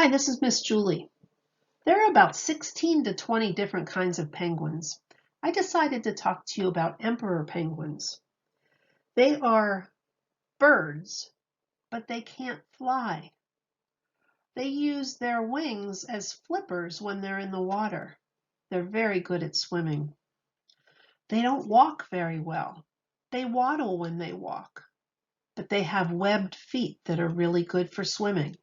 Hi, this is Miss Julie. There are about 16 to 20 different kinds of penguins. I decided to talk to you about emperor penguins. They are birds, but they can't fly. They use their wings as flippers when they're in the water. They're very good at swimming. They don't walk very well. They waddle when they walk, but they have webbed feet that are really good for swimming.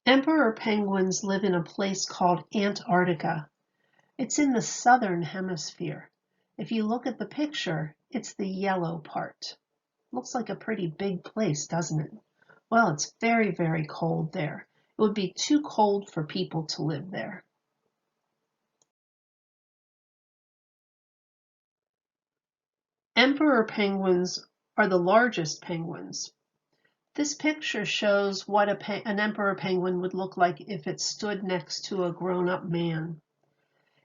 Emperor penguins live in a place called Antarctica. It's in the southern hemisphere. If you look at the picture, it's the yellow part. Looks like a pretty big place, doesn't it? Well, it's very, very cold there. It would be too cold for people to live there. Emperor penguins are the largest penguins. This picture shows what an emperor penguin would look like if it stood next to a grown-up man.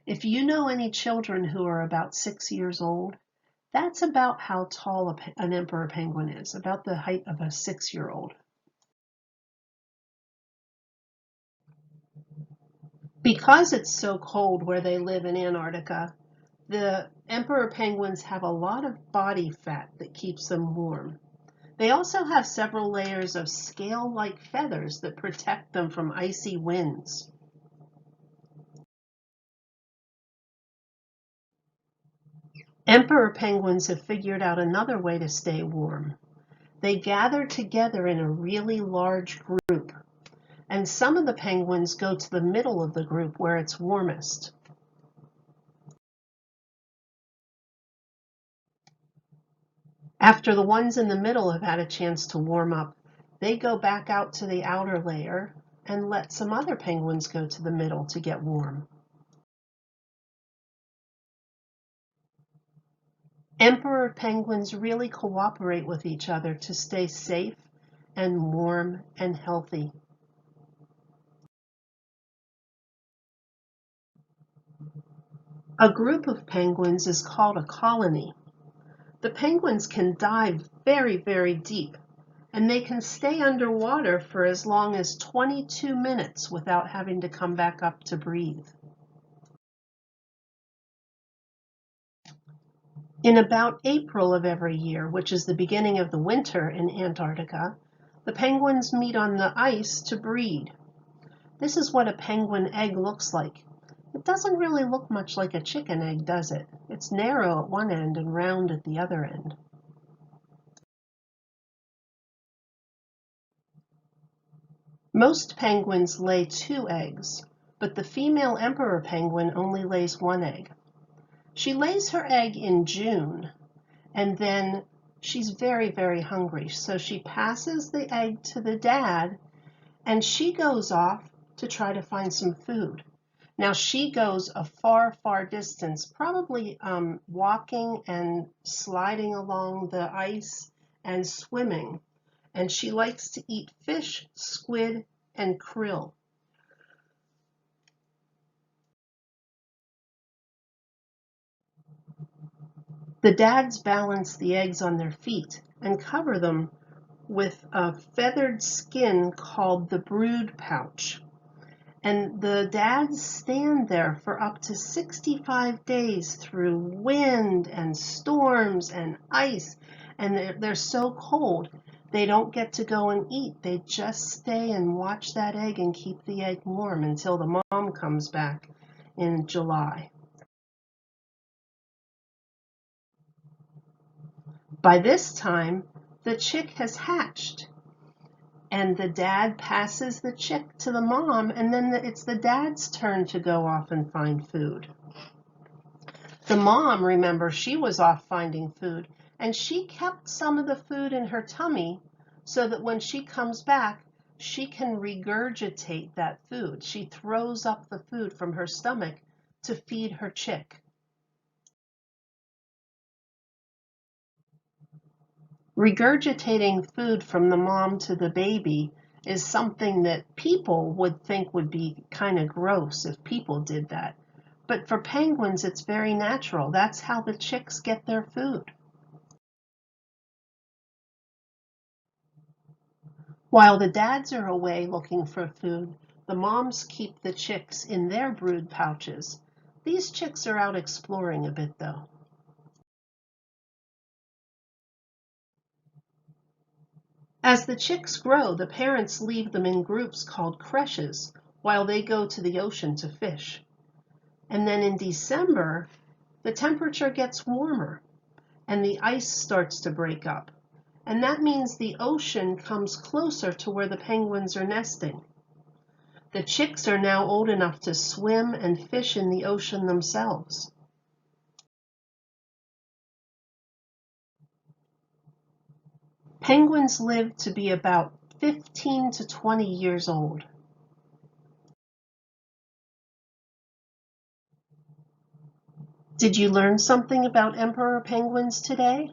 If you know any children who are about 6 years old, that's about how tall an emperor penguin is, about the height of a 6-year-old. Because it's so cold where they live in Antarctica, the emperor penguins have a lot of body fat that keeps them warm. They also have several layers of scale-like feathers that protect them from icy winds. Emperor penguins have figured out another way to stay warm. They gather together in a really large group, and some of the penguins go to the middle of the group where it's warmest. After the ones in the middle have had a chance to warm up, they go back out to the outer layer and let some other penguins go to the middle to get warm. Emperor penguins really cooperate with each other to stay safe and warm and healthy. A group of penguins is called a colony. The penguins can dive very, very deep, and they can stay underwater for as long as 22 minutes without having to come back up to breathe. In about April of every year, which is the beginning of the winter in Antarctica, the penguins meet on the ice to breed. This is what a penguin egg looks like. It doesn't really look much like a chicken egg, does it? It's narrow at one end and round at the other end. Most penguins lay 2 eggs, but the female emperor penguin only lays 1 egg. She lays her egg in June, and then she's very, very hungry. So she passes the egg to the dad, and she goes off to try to find some food. Now she goes a far, far distance, probably walking and sliding along the ice and swimming. And she likes to eat fish, squid, and krill. The dads balance the eggs on their feet and cover them with a feathered skin called the brood pouch. And the dads stand there for up to 65 days through wind and storms and ice, and they're so cold they don't get to go and eat. They just stay and watch that egg and keep the egg warm until the mom comes back in July. By this time, the chick has hatched, and the dad passes the chick to the mom, and then it's the dad's turn to go off and find food. The mom, remember, she was off finding food, and she kept some of the food in her tummy so that when she comes back, she can regurgitate that food. She throws up the food from her stomach to feed her chick. Regurgitating food from the mom to the baby is something that people would think would be kind of gross if people did that. But for penguins, it's very natural. That's how the chicks get their food. While the dads are away looking for food, the moms keep the chicks in their brood pouches. These chicks are out exploring a bit though. As the chicks grow, the parents leave them in groups called creches while they go to the ocean to fish. And then in December, the temperature gets warmer and the ice starts to break up. And that means the ocean comes closer to where the penguins are nesting. The chicks are now old enough to swim and fish in the ocean themselves. Penguins live to be about 15 to 20 years old. Did you learn something about emperor penguins today?